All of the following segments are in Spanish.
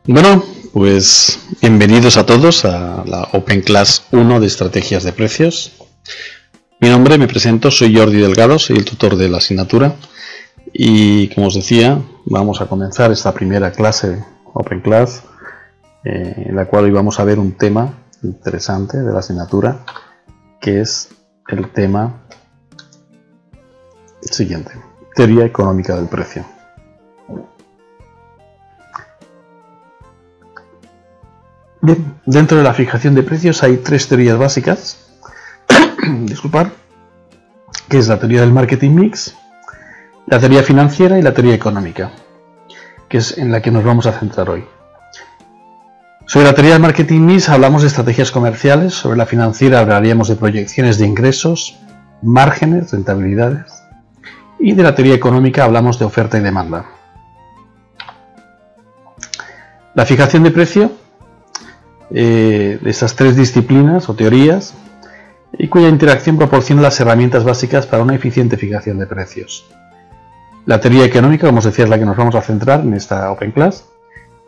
Bueno, pues bienvenidos a todos a la Open Class 1 de Estrategias de Precios. Mi nombre, me presento, soy Jordi Delgado, soy el tutor de la asignatura y, como os decía, vamos a comenzar esta primera clase Open Class, en la cual hoy vamos a ver un tema interesante de la asignatura, que es el tema siguiente: teoría económica del precio. Bien, dentro de la fijación de precios hay tres teorías básicas, disculpad, que es la teoría del marketing mix, la teoría financiera y la teoría económica, que es en la que nos vamos a centrar hoy. Sobre la teoría del marketing mix hablamos de estrategias comerciales, sobre la financiera hablaríamos de proyecciones de ingresos, márgenes, rentabilidades, y de la teoría económica hablamos de oferta y demanda. La fijación de precio, de estas tres disciplinas o teorías, y cuya interacción proporciona las herramientas básicas para una eficiente fijación de precios. La teoría económica, como os decía, es la que nos vamos a centrar en esta Open Class,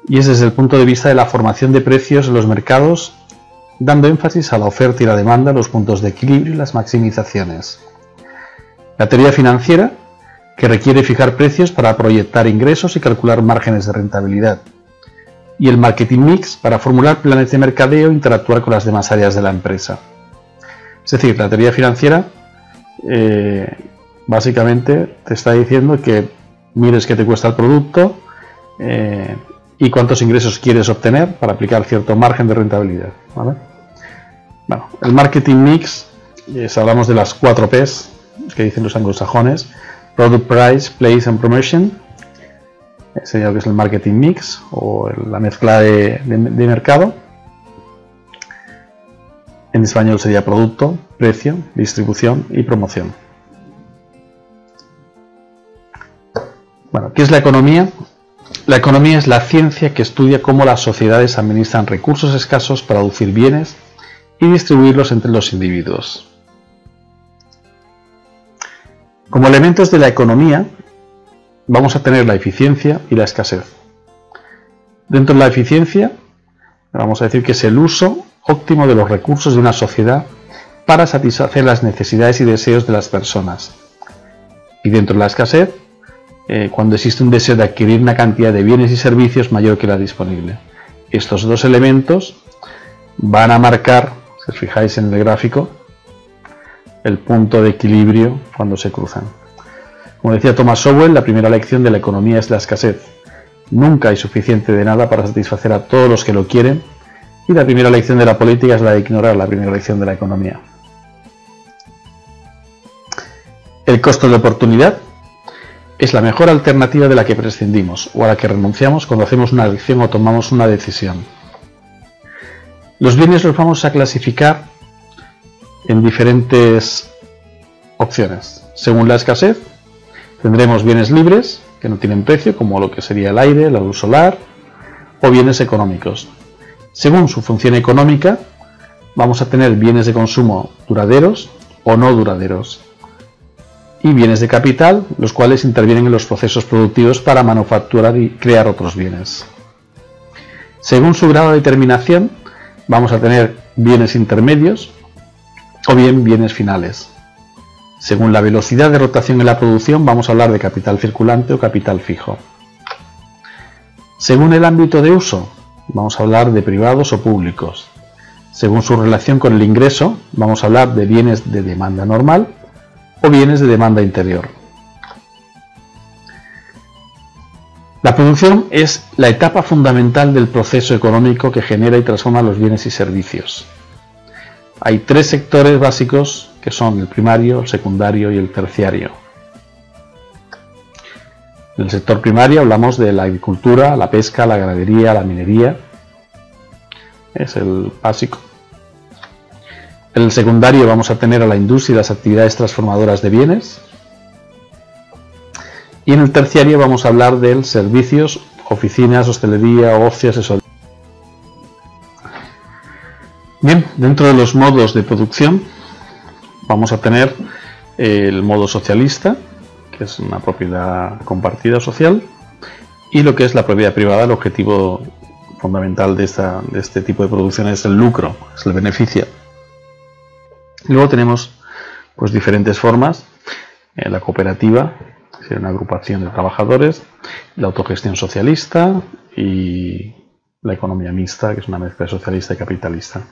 y es desde el punto de vista de la formación de precios en los mercados, dando énfasis a la oferta y la demanda, los puntos de equilibrio y las maximizaciones. La teoría financiera, que requiere fijar precios para proyectar ingresos y calcular márgenes de rentabilidad. Y el marketing mix, para formular planes de mercadeo e interactuar con las demás áreas de la empresa. Es decir, la teoría financiera básicamente te está diciendo que mires qué te cuesta el producto y cuántos ingresos quieres obtener para aplicar cierto margen de rentabilidad, ¿vale? Bueno, el marketing mix, hablamos de las 4 P's que dicen los anglosajones: Product, Price, Place and Promotion. Sería lo que es el marketing mix o la mezcla de mercado. En español sería producto, precio, distribución y promoción. Bueno, ¿qué es la economía? La economía es la ciencia que estudia cómo las sociedades administran recursos escasos para producir bienes y distribuirlos entre los individuos. Como elementos de la economía vamos a tener la eficiencia y la escasez. Dentro de la eficiencia vamos a decir que es el uso óptimo de los recursos de una sociedad para satisfacer las necesidades y deseos de las personas. Y dentro de la escasez, cuando existe un deseo de adquirir una cantidad de bienes y servicios mayor que la disponible. Estos dos elementos van a marcar, si os fijáis en el gráfico, el punto de equilibrio cuando se cruzan. Como decía Thomas Sowell, la primera lección de la economía es la escasez. Nunca hay suficiente de nada para satisfacer a todos los que lo quieren, y la primera lección de la política es la de ignorar la primera lección de la economía. El costo de oportunidad es la mejor alternativa de la que prescindimos o a la que renunciamos cuando hacemos una elección o tomamos una decisión. Los bienes los vamos a clasificar en diferentes opciones. Según la escasez, tendremos bienes libres, que no tienen precio, como lo que sería el aire, la luz solar, o bienes económicos. Según su función económica, vamos a tener bienes de consumo duraderos o no duraderos, y bienes de capital, los cuales intervienen en los procesos productivos para manufacturar y crear otros bienes. Según su grado de terminación, vamos a tener bienes intermedios o bien bienes finales. Según la velocidad de rotación en la producción, vamos a hablar de capital circulante o capital fijo. Según el ámbito de uso, vamos a hablar de privados o públicos. Según su relación con el ingreso, vamos a hablar de bienes de demanda normal o bienes de demanda interior. La producción es la etapa fundamental del proceso económico que genera y transforma los bienes y servicios. Hay 3 sectores básicos que son el primario, el secundario y el terciario. En el sector primario hablamos de la agricultura, la pesca, la ganadería, la minería. Es el básico. En el secundario vamos a tener a la industria y las actividades transformadoras de bienes. Y en el terciario vamos a hablar de servicios, oficinas, hostelería, ocio, asesoría. Bien, dentro de los modos de producción vamos a tener el modo socialista, que es una propiedad compartida social, y lo que es la propiedad privada, el objetivo fundamental de este tipo de producción es el lucro, es el beneficio. Luego tenemos pues diferentes formas, la cooperativa, que sería una agrupación de trabajadores, la autogestión socialista y la economía mixta, que es una mezcla socialista y capitalista.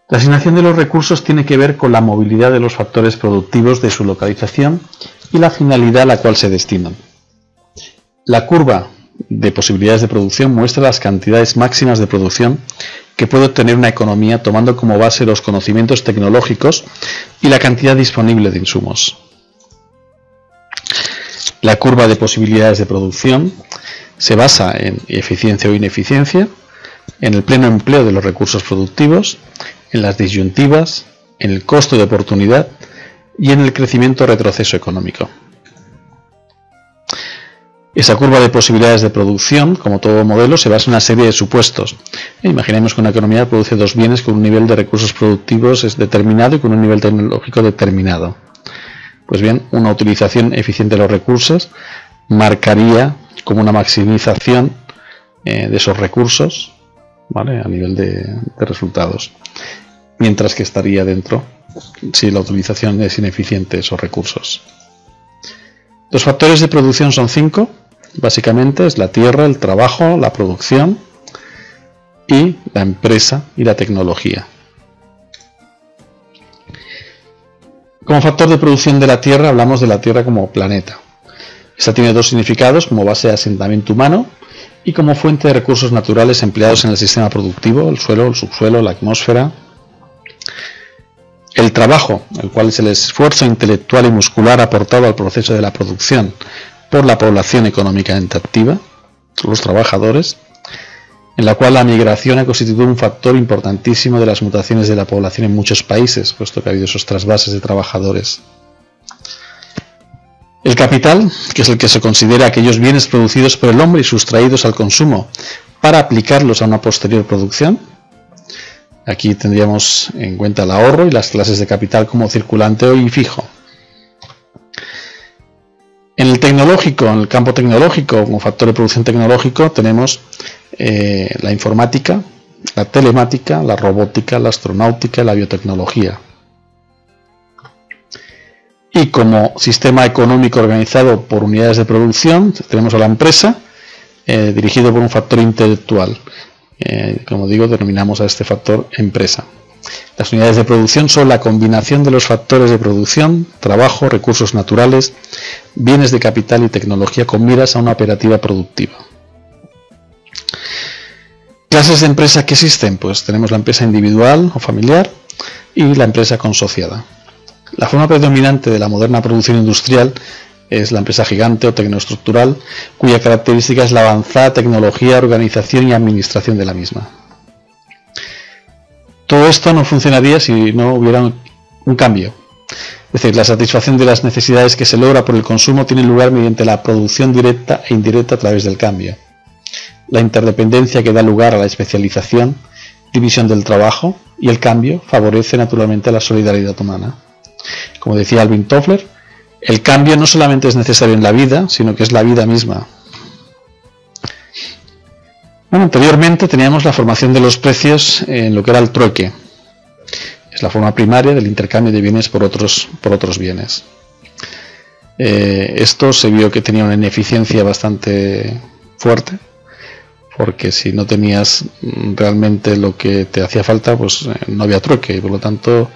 La asignación de los recursos tiene que ver con la movilidad de los factores productivos de su localización y la finalidad a la cual se destinan. La curva de posibilidades de producción muestra las cantidades máximas de producción que puede obtener una economía tomando como base los conocimientos tecnológicos y la cantidad disponible de insumos. La curva de posibilidades de producción se basa en eficiencia o ineficiencia, en el pleno empleo de los recursos productivos, en las disyuntivas, en el costo de oportunidad y en el crecimiento o retroceso económico. Esa curva de posibilidades de producción, como todo modelo, se basa en una serie de supuestos. Imaginemos que una economía produce dos bienes con un nivel de recursos productivos determinado y con un nivel tecnológico determinado. Pues bien, una utilización eficiente de los recursos marcaría como una maximización de esos recursos, ¿vale?, a nivel de resultados, mientras que estaría dentro si la utilización es ineficiente de esos recursos. Los factores de producción son 5. Básicamente es la tierra, el trabajo, la producción y la empresa y la tecnología. Como factor de producción de la tierra hablamos de la tierra como planeta. Esta tiene dos significados: como base de asentamiento humano y como fuente de recursos naturales empleados en el sistema productivo, el suelo, el subsuelo, la atmósfera. El trabajo, el cual es el esfuerzo intelectual y muscular aportado al proceso de la producción por la población económicamente activa, los trabajadores, en la cual la migración ha constituido un factor importantísimo de las mutaciones de la población en muchos países, puesto que ha habido esos trasvases de trabajadores. El capital, que es el que se considera aquellos bienes producidos por el hombre y sustraídos al consumo para aplicarlos a una posterior producción. Aquí tendríamos en cuenta el ahorro y las clases de capital como circulante y fijo. En el tecnológico, en el campo tecnológico, como factor de producción tecnológico, tenemos la informática, la telemática, la robótica, la astronáutica y la biotecnología. Y como sistema económico organizado por unidades de producción, tenemos a la empresa, dirigido por un factor intelectual. Como digo, denominamos a este factor empresa. Las unidades de producción son la combinación de los factores de producción, trabajo, recursos naturales, bienes de capital y tecnología con miras a una operativa productiva. ¿Clases de empresa que existen? Pues tenemos la empresa individual o familiar y la empresa consociada. La forma predominante de la moderna producción industrial es la empresa gigante o tecnoestructural, cuya característica es la avanzada tecnología, organización y administración de la misma. Todo esto no funcionaría si no hubiera un cambio. Es decir, la satisfacción de las necesidades que se logra por el consumo tiene lugar mediante la producción directa e indirecta a través del cambio. La interdependencia que da lugar a la especialización, división del trabajo y el cambio favorece naturalmente la solidaridad humana. Como decía Alvin Toffler, el cambio no solamente es necesario en la vida, sino que es la vida misma. Bueno, anteriormente teníamos la formación de los precios en lo que era el trueque. Es la forma primaria del intercambio de bienes por otros bienes. Esto se vio que tenía una ineficiencia bastante fuerte, porque si no tenías realmente lo que te hacía falta, pues no había trueque y por lo tanto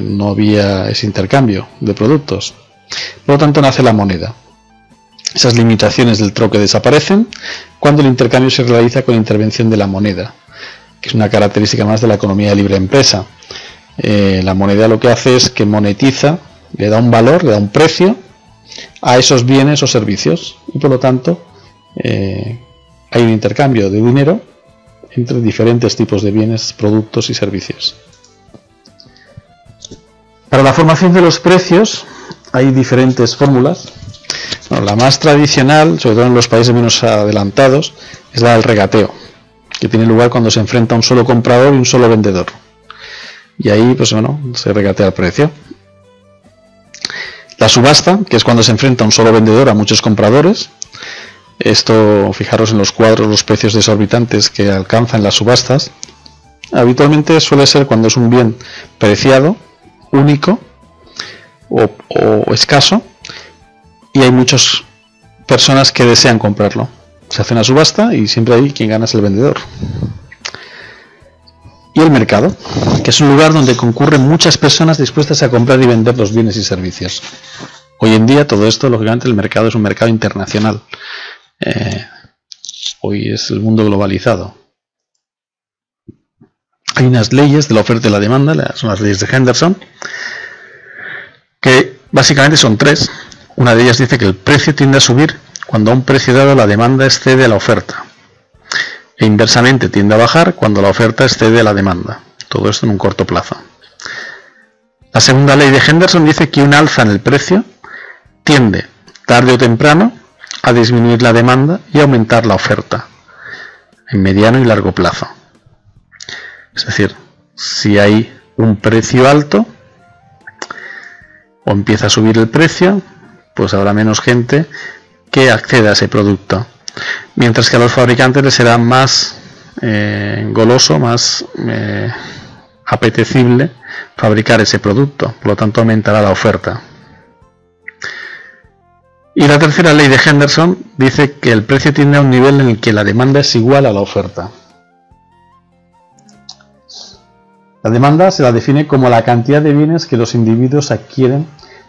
no había ese intercambio de productos. Por lo tanto nace la moneda. Esas limitaciones del troque desaparecen cuando el intercambio se realiza con intervención de la moneda, que es una característica más de la economía de libre empresa. La moneda lo que hace es que monetiza, le da un valor, le da un precio a esos bienes o servicios y por lo tanto hay un intercambio de dinero entre diferentes tipos de bienes, productos y servicios. Para la formación de los precios hay diferentes fórmulas. Bueno, la más tradicional, sobre todo en los países menos adelantados, es la del regateo, que tiene lugar cuando se enfrenta un solo comprador y un solo vendedor. Y ahí, pues bueno, se regatea el precio. La subasta, que es cuando se enfrenta un solo vendedor a muchos compradores. Esto, fijaros en los cuadros, los precios desorbitantes que alcanzan las subastas. Habitualmente suele ser cuando es un bien preciado, único o escaso, y hay muchas personas que desean comprarlo. Se hace una subasta y siempre ahí quien gana es el vendedor. Y el mercado, que es un lugar donde concurren muchas personas dispuestas a comprar y vender los bienes y servicios. Hoy en día todo esto, lógicamente, el mercado es un mercado internacional. Hoy es el mundo globalizado. Hay unas leyes de la oferta y la demanda, son las leyes de Henderson, que básicamente son tres. Una de ellas dice que el precio tiende a subir cuando a un precio dado la demanda excede a la oferta, e inversamente tiende a bajar cuando la oferta excede a la demanda. Todo esto en un corto plazo. La segunda ley de Henderson dice que un alza en el precio tiende, tarde o temprano, a disminuir la demanda y aumentar la oferta en mediano y largo plazo. Es decir, si hay un precio alto o empieza a subir el precio, pues habrá menos gente que acceda a ese producto, mientras que a los fabricantes les será más goloso, más apetecible fabricar ese producto, por lo tanto aumentará la oferta. Y la tercera ley de Henderson dice que el precio tiende a un nivel en el que la demanda es igual a la oferta. La demanda se la define como la cantidad de bienes que los individuos adquieren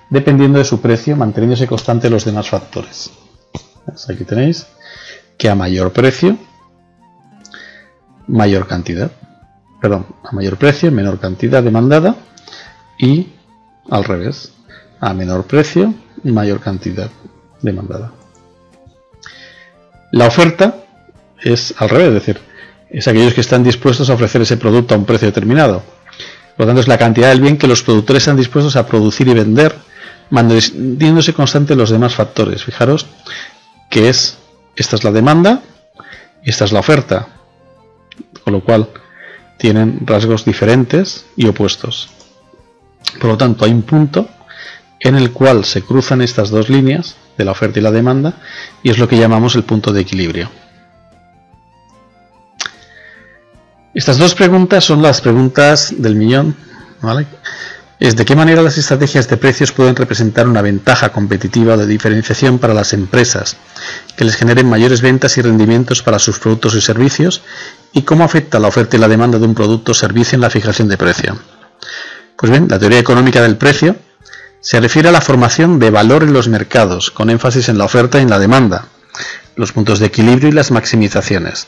dependiendo de su precio, manteniéndose constante los demás factores. Aquí tenéis que a mayor precio, mayor cantidad. Perdón, a mayor precio, menor cantidad demandada, y al revés, a menor precio, mayor cantidad demandada. La oferta es al revés, es decir, es aquellos que están dispuestos a ofrecer ese producto a un precio determinado. Por lo tanto, es la cantidad del bien que los productores están dispuestos a producir y vender, manteniéndose constante los demás factores. Fijaros que esta es la demanda y esta es la oferta, con lo cual tienen rasgos diferentes y opuestos. Por lo tanto, hay un punto en el cual se cruzan estas dos líneas de la oferta y la demanda, y es lo que llamamos el punto de equilibrio. Estas dos preguntas son las preguntas del millón, ¿vale? Es de qué manera las estrategias de precios pueden representar una ventaja competitiva o de diferenciación para las empresas, que les generen mayores ventas y rendimientos para sus productos y servicios, y cómo afecta la oferta y la demanda de un producto o servicio en la fijación de precio. Pues bien, la teoría económica del precio se refiere a la formación de valor en los mercados, con énfasis en la oferta y en la demanda, los puntos de equilibrio y las maximizaciones.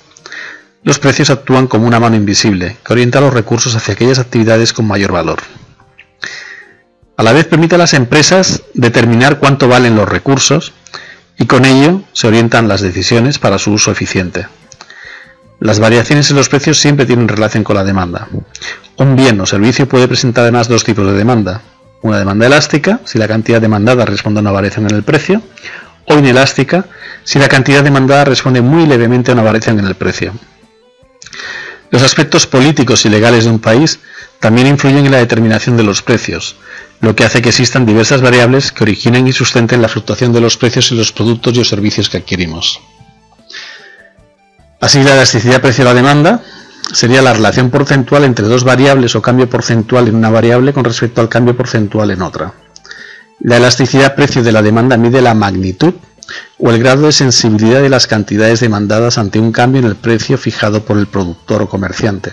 Los precios actúan como una mano invisible, que orienta los recursos hacia aquellas actividades con mayor valor. A la vez permite a las empresas determinar cuánto valen los recursos, y con ello se orientan las decisiones para su uso eficiente. Las variaciones en los precios siempre tienen relación con la demanda. Un bien o servicio puede presentar además dos tipos de demanda: una demanda elástica, si la cantidad demandada responde a una variación en el precio, o inelástica, si la cantidad demandada responde muy levemente a una variación en el precio. Los aspectos políticos y legales de un país también influyen en la determinación de los precios, lo que hace que existan diversas variables que originen y sustenten la fluctuación de los precios en los productos y los servicios que adquirimos. Así, la elasticidad precio-la demanda sería la relación porcentual entre dos variables o cambio porcentual en una variable con respecto al cambio porcentual en otra. La elasticidad precio de la demanda mide la magnitud o el grado de sensibilidad de las cantidades demandadas ante un cambio en el precio fijado por el productor o comerciante,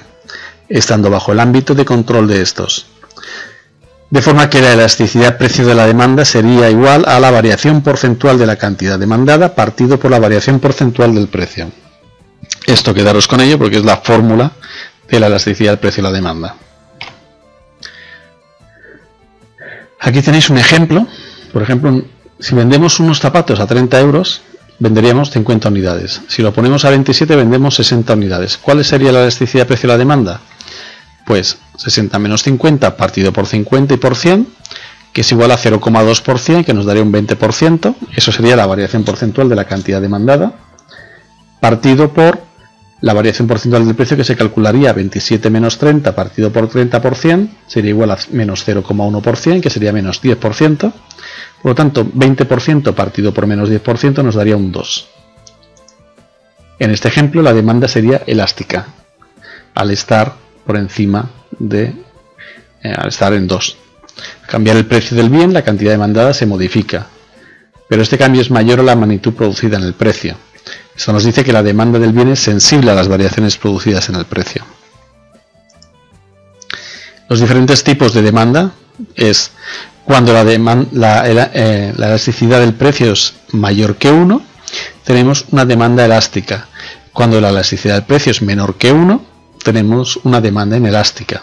estando bajo el ámbito de control de estos. De forma que la elasticidad precio de la demanda sería igual a la variación porcentual de la cantidad demandada partido por la variación porcentual del precio. Esto quedaros con ello porque es la fórmula de la elasticidad del precio de la demanda. Aquí tenéis un ejemplo. Por ejemplo, si vendemos unos zapatos a 30 euros, venderíamos 50 unidades. Si lo ponemos a 27, vendemos 60 unidades. ¿Cuál sería la elasticidad precio de la demanda? Pues 60 menos 50 partido por 50 y por 100, que es igual a 0,2%, que nos daría un 20%. Eso sería la variación porcentual de la cantidad demandada, partido por la variación porcentual del precio, que se calcularía 27 menos 30 partido por 30%, sería igual a menos 0,1%, que sería menos 10%, Por lo tanto, 20% partido por menos 10% nos daría un 2. En este ejemplo, la demanda sería elástica, al estar por encima de, al estar en 2. Al cambiar el precio del bien, la cantidad demandada se modifica, pero este cambio es mayor a la magnitud producida en el precio. Esto nos dice que la demanda del bien es sensible a las variaciones producidas en el precio. Los diferentes tipos de demanda es cuando la elasticidad del precio es mayor que 1, tenemos una demanda elástica. Cuando la elasticidad del precio es menor que 1, tenemos una demanda inelástica.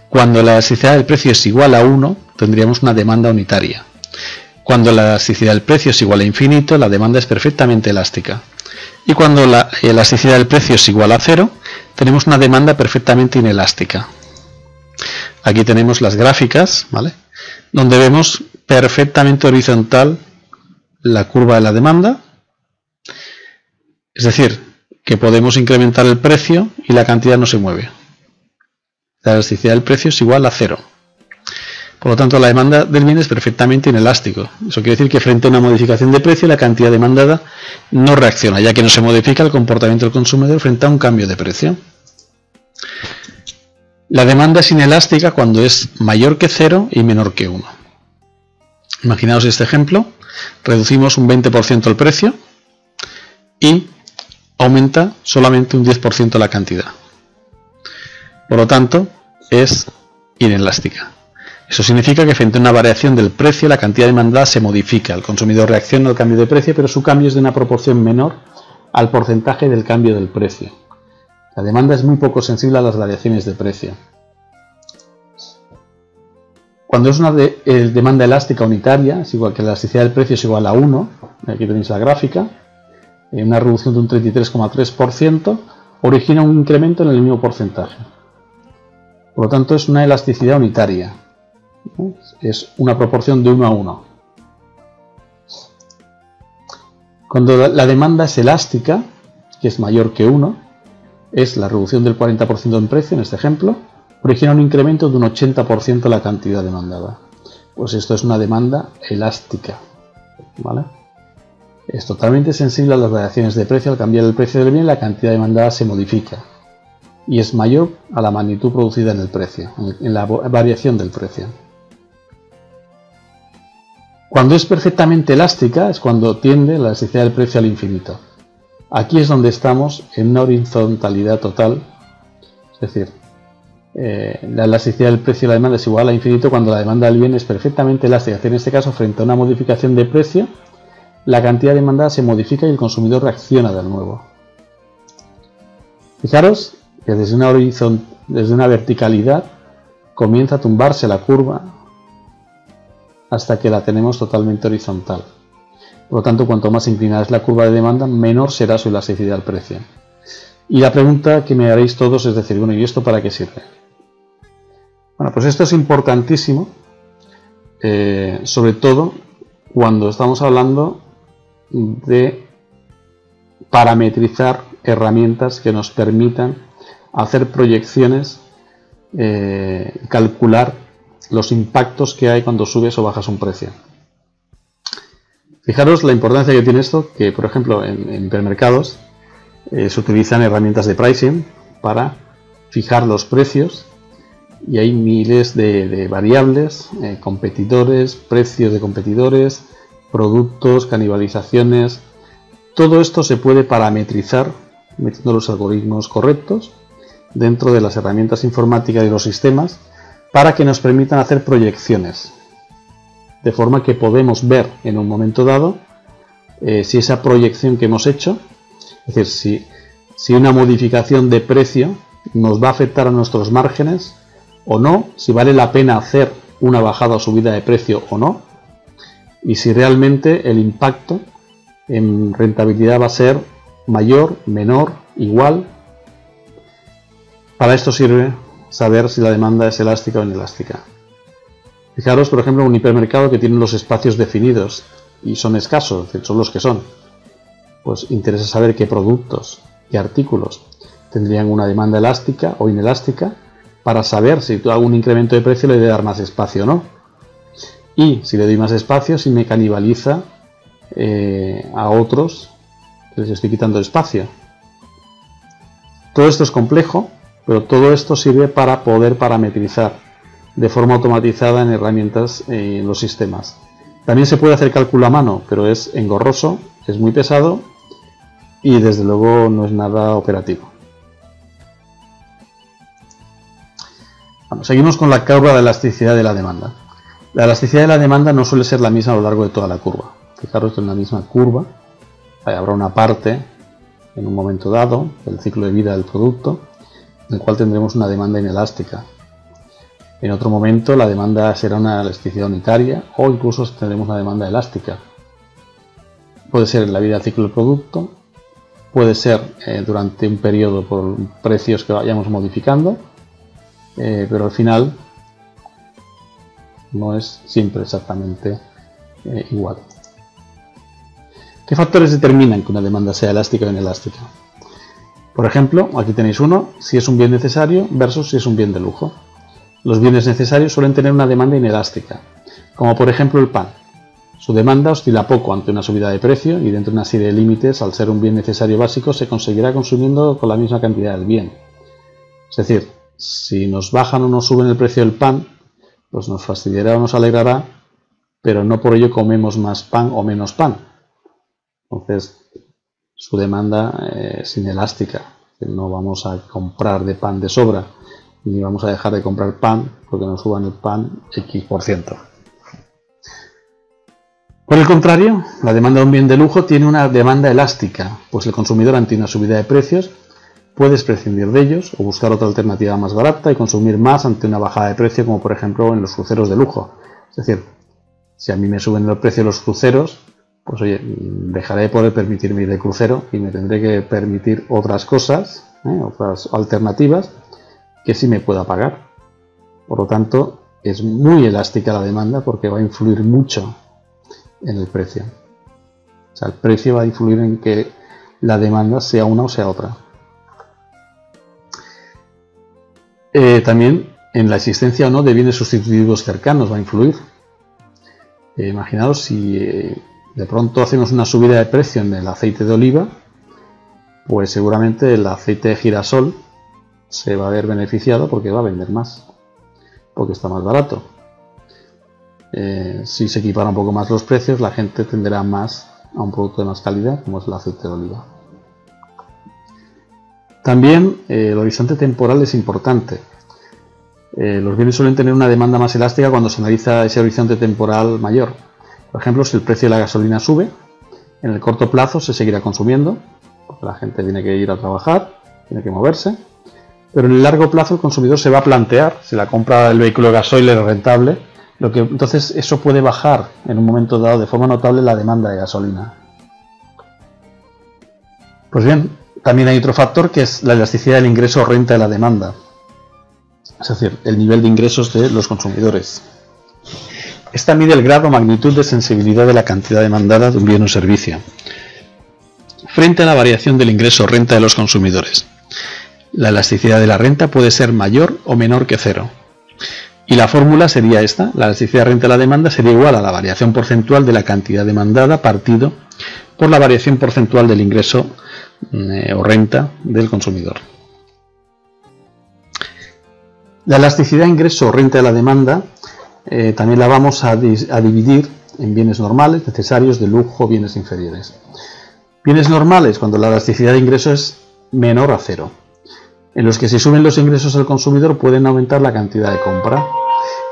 Cuando la elasticidad del precio es igual a 1, tendríamos una demanda unitaria. Cuando la elasticidad del precio es igual a infinito, la demanda es perfectamente elástica. Y cuando la elasticidad del precio es igual a 0, tenemos una demanda perfectamente inelástica. Aquí tenemos las gráficas, ¿vale?, donde vemos perfectamente horizontal la curva de la demanda. Es decir, que podemos incrementar el precio y la cantidad no se mueve. La elasticidad del precio es igual a 0. Por lo tanto, la demanda del bien es perfectamente inelástico. Eso quiere decir que frente a una modificación de precio, la cantidad demandada no reacciona, ya que no se modifica el comportamiento del consumidor frente a un cambio de precio. La demanda es inelástica cuando es mayor que 0 y menor que 1. Imaginaos este ejemplo. Reducimos un 20% el precio y aumenta solamente un 10% la cantidad. Por lo tanto, es inelástica. Eso significa que frente a una variación del precio, la cantidad demandada se modifica. El consumidor reacciona al cambio de precio, pero su cambio es de una proporción menor al porcentaje del cambio del precio. La demanda es muy poco sensible a las variaciones de precio. Cuando es una demanda elástica unitaria, es igual que la elasticidad del precio es igual a 1, aquí tenéis la gráfica, una reducción de un 33,3% origina un incremento en el mismo porcentaje. Por lo tanto, es una elasticidad unitaria. Es una proporción de 1 a 1. Cuando la demanda es elástica, que es mayor que 1, es la reducción del 40% en precio, en este ejemplo, origina un incremento de un 80% en la cantidad demandada. Pues esto es una demanda elástica, ¿vale? Es totalmente sensible a las variaciones de precio. Al cambiar el precio del bien, la cantidad demandada se modifica y es mayor a la magnitud producida en el precio, en la variación del precio. Cuando es perfectamente elástica es cuando tiende la elasticidad del precio al infinito. Aquí es donde estamos en una horizontalidad total, es decir, la elasticidad del precio de la demanda es igual a infinito cuando la demanda del bien es perfectamente elástica. En este caso, frente a una modificación de precio, la cantidad demandada se modifica y el consumidor reacciona de nuevo. Fijaros que desde una verticalidad comienza a tumbarse la curva hasta que la tenemos totalmente horizontal. Por lo tanto, cuanto más inclinada es la curva de demanda, menor será su elasticidad del precio. Y la pregunta que me haréis todos es decir, bueno, ¿y esto para qué sirve? Bueno, pues esto es importantísimo, sobre todo cuando estamos hablando de parametrizar herramientas que nos permitan hacer proyecciones, calcular los impactos que hay cuando subes o bajas un precio. Fijaros la importancia que tiene esto, que por ejemplo en hipermercados se utilizan herramientas de pricing para fijar los precios y hay miles de variables, competidores, precios de competidores, productos, canibalizaciones. Todo esto se puede parametrizar metiendo los algoritmos correctos dentro de las herramientas informáticas y los sistemas para que nos permitan hacer proyecciones, de forma que podemos ver en un momento dado si esa proyección que hemos hecho, es decir, si una modificación de precio nos va a afectar a nuestros márgenes o no, si vale la pena hacer una bajada o subida de precio o no, y si realmente el impacto en rentabilidad va a ser mayor, menor, igual. Para esto sirve saber si la demanda es elástica o inelástica. Fijaros, por ejemplo, un hipermercado que tiene los espacios definidos y son escasos, son los que son. Pues interesa saber qué productos, qué artículos tendrían una demanda elástica o inelástica para saber si hago un incremento de precio le debe dar más espacio o no. y si le doy más espacio, si me canibaliza a otros que les estoy quitando espacio. Todo esto es complejo, pero todo esto sirve para poder parametrizar de forma automatizada en herramientas en los sistemas. También se puede hacer cálculo a mano, pero es engorroso, es muy pesado y desde luego no es nada operativo. Bueno, seguimos con la curva de elasticidad de la demanda. La elasticidad de la demanda no suele ser la misma a lo largo de toda la curva. Fijaros que en la misma curva habrá una parte en un momento dado del ciclo de vida del producto en el cual tendremos una demanda inelástica. En otro momento la demanda será una elasticidad unitaria o incluso tendremos una demanda elástica. Puede ser en la vida del ciclo del producto, puede ser durante un periodo por precios que vayamos modificando, pero al final no es siempre exactamente igual. ¿Qué factores determinan que una demanda sea elástica o inelástica? Por ejemplo, aquí tenéis uno, si es un bien necesario versus si es un bien de lujo. Los bienes necesarios suelen tener una demanda inelástica, como por ejemplo el pan. Su demanda oscila poco ante una subida de precio y dentro de una serie de límites, al ser un bien necesario básico, se conseguirá consumiendo con la misma cantidad del bien. Es decir, si nos bajan o nos suben el precio del pan, pues nos fastidiará o nos alegrará, pero no por ello comemos más pan o menos pan. Entonces, su demanda es inelástica. No vamos a comprar de pan de sobra, ni vamos a dejar de comprar pan porque nos suban el pan X%. Por el contrario, la demanda de un bien de lujo tiene una demanda elástica, pues el consumidor ante una subida de precios puede prescindir de ellos o buscar otra alternativa más barata y consumir más ante una bajada de precio, como por ejemplo en los cruceros de lujo. Es decir, si a mí me suben el precio de los cruceros, pues oye, dejaré de poder permitirme ir de crucero y me tendré que permitir otras cosas, otras alternativas que sí me pueda pagar. Por lo tanto, es muy elástica la demanda porque va a influir mucho en el precio. O sea, el precio va a influir en que la demanda sea una o sea otra. También en la existencia o no de bienes sustitutivos cercanos va a influir. Imaginaos si de pronto hacemos una subida de precio en el aceite de oliva, pues seguramente el aceite de girasol se va a ver beneficiado porque va a vender más, porque está más barato. Si se equiparan un poco más los precios, la gente tenderá más a un producto de más calidad, como es el aceite de oliva. También el horizonte temporal es importante. Los bienes suelen tener una demanda más elástica cuando se analiza ese horizonte temporal mayor. Por ejemplo, si el precio de la gasolina sube, en el corto plazo se seguirá consumiendo, porque la gente tiene que ir a trabajar, tiene que moverse, pero en el largo plazo el consumidor se va a plantear si la compra del vehículo de gasoil es rentable, entonces eso puede bajar en un momento dado de forma notable la demanda de gasolina. Pues bien, también hay otro factor que es la elasticidad del ingreso o renta de la demanda, es decir, el nivel de ingresos de los consumidores. Esta mide el grado o magnitud de sensibilidad de la cantidad demandada de un bien o servicio frente a la variación del ingreso o renta de los consumidores. La elasticidad de la renta puede ser mayor o menor que cero. Y la fórmula sería esta: la elasticidad de renta de la demanda sería igual a la variación porcentual de la cantidad demandada partido por la variación porcentual del ingreso o renta del consumidor. La elasticidad de ingreso o renta de la demanda también la vamos a dividir en bienes normales, necesarios, de lujo, bienes inferiores. Bienes normales cuando la elasticidad de ingreso es menor a cero, en los que si suben los ingresos del consumidor pueden aumentar la cantidad de compra,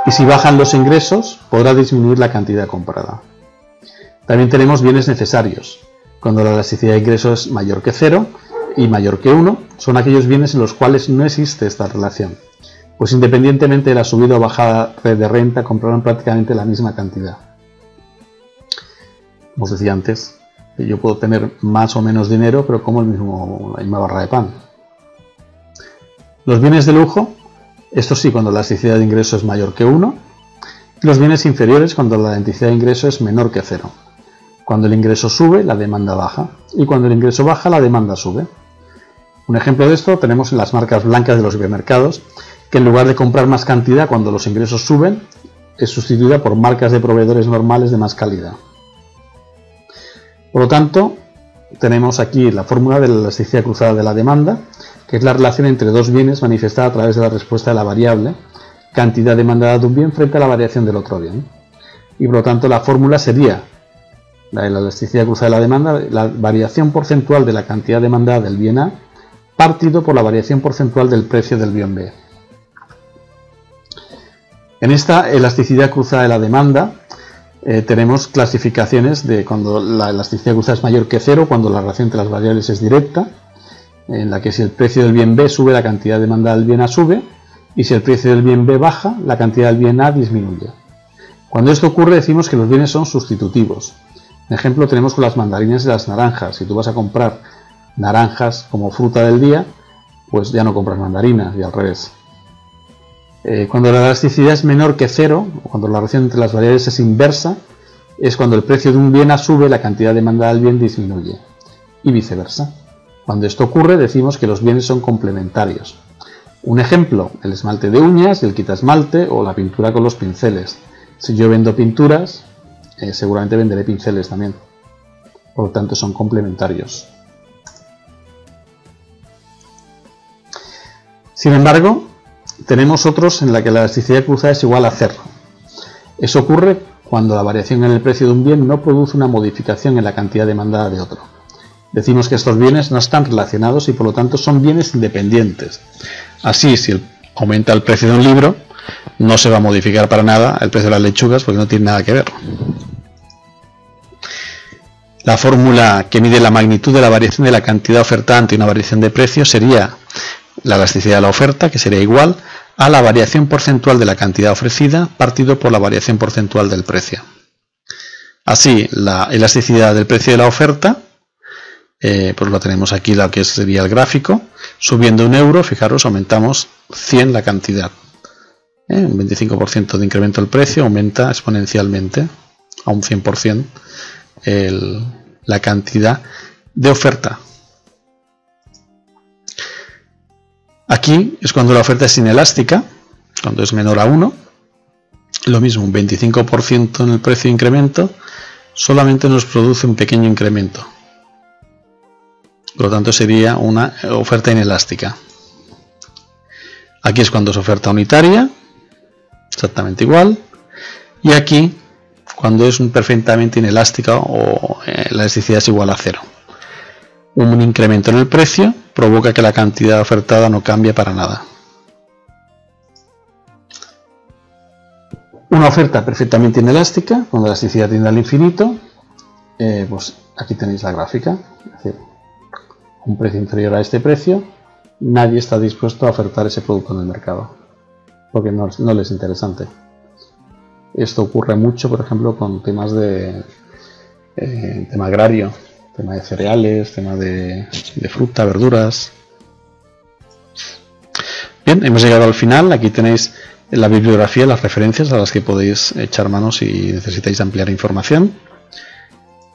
y si bajan los ingresos podrá disminuir la cantidad comprada. También tenemos bienes necesarios, cuando la elasticidad de ingreso es mayor que 0 y mayor que 1, son aquellos bienes en los cuales no existe esta relación, pues independientemente de la subida o bajada de renta comprarán prácticamente la misma cantidad. Como os decía antes, yo puedo tener más o menos dinero, pero como la misma barra de pan. Los bienes de lujo, esto sí, cuando la elasticidad de ingreso es mayor que 1, y los bienes inferiores cuando la elasticidad de ingreso es menor que 0. Cuando el ingreso sube, la demanda baja, y cuando el ingreso baja, la demanda sube. Un ejemplo de esto tenemos en las marcas blancas de los supermercados, que en lugar de comprar más cantidad cuando los ingresos suben, es sustituida por marcas de proveedores normales de más calidad. Por lo tanto, tenemos aquí la fórmula de la elasticidad cruzada de la demanda, que es la relación entre dos bienes manifestada a través de la respuesta de la variable cantidad demandada de un bien frente a la variación del otro bien. Y por lo tanto la fórmula sería la de la elasticidad cruzada de la demanda, la variación porcentual de la cantidad demandada del bien A partido por la variación porcentual del precio del bien B. En esta elasticidad cruzada de la demanda tenemos clasificaciones de cuando la elasticidad cruzada es mayor que cero, cuando la relación entre las variables es directa, en la que si el precio del bien B sube, la cantidad demandada del bien A sube, y si el precio del bien B baja, la cantidad del bien A disminuye. Cuando esto ocurre decimos que los bienes son sustitutivos. En ejemplo tenemos con las mandarinas y las naranjas. Si tú vas a comprar naranjas como fruta del día, pues ya no compras mandarinas y al revés. Cuando la elasticidad es menor que cero, o cuando la relación entre las variables es inversa, es cuando el precio de un bien A sube, la cantidad demandada del bien disminuye, y viceversa. Cuando esto ocurre decimos que los bienes son complementarios. Un ejemplo, el esmalte de uñas, el quitaesmalte o la pintura con los pinceles. Si yo vendo pinturas, seguramente venderé pinceles también. Por lo tanto son complementarios. Sin embargo, tenemos otros en la que la elasticidad cruzada es igual a cero. Eso ocurre cuando la variación en el precio de un bien no produce una modificación en la cantidad demandada de otro. Decimos que estos bienes no están relacionados y por lo tanto son bienes independientes. Así, si aumenta el precio de un libro, no se va a modificar para nada el precio de las lechugas porque no tiene nada que ver. La fórmula que mide la magnitud de la variación de la cantidad ofertada ante una variación de precio sería la elasticidad de la oferta, que sería igual a la variación porcentual de la cantidad ofrecida partido por la variación porcentual del precio. Así, la elasticidad del precio de la oferta, pues lo tenemos aquí, lo que sería el gráfico. Subiendo 1 euro, fijaros, aumentamos 100 la cantidad. Un 25% de incremento del precio aumenta exponencialmente a un 100% la cantidad de oferta. Aquí es cuando la oferta es inelástica, cuando es menor a 1. Lo mismo, un 25% en el precio de incremento solamente nos produce un pequeño incremento. Por lo tanto sería una oferta inelástica. Aquí es cuando es oferta unitaria, exactamente igual. Y aquí cuando es perfectamente inelástica o la elasticidad es igual a cero. Un incremento en el precio provoca que la cantidad ofertada no cambie para nada. Una oferta perfectamente inelástica, cuando la elasticidad tiende al infinito, pues aquí tenéis la gráfica. Es decir, un precio inferior a este precio, nadie está dispuesto a ofertar ese producto en el mercado, porque no les es interesante. Esto ocurre mucho, por ejemplo, con temas de tema agrario, tema de cereales, tema de fruta, verduras. Bien, hemos llegado al final. Aquí tenéis la bibliografía, las referencias a las que podéis echar mano si necesitáis ampliar información.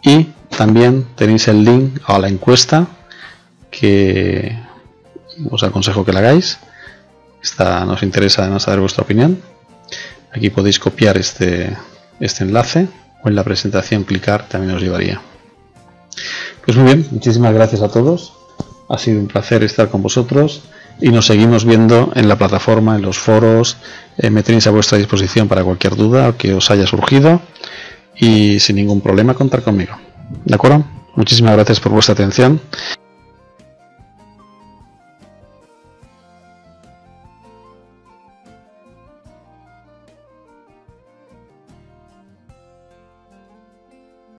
Y también tenéis el link a la encuesta que os aconsejo que la hagáis. Nos interesa además saber vuestra opinión. Aquí podéis copiar este enlace o en la presentación clicar, también os llevaría. Pues muy bien, muchísimas gracias a todos. Ha sido un placer estar con vosotros y nos seguimos viendo en la plataforma, en los foros. Me tenéis a vuestra disposición para cualquier duda que os haya surgido y sin ningún problema contar conmigo. ¿De acuerdo? Muchísimas gracias por vuestra atención.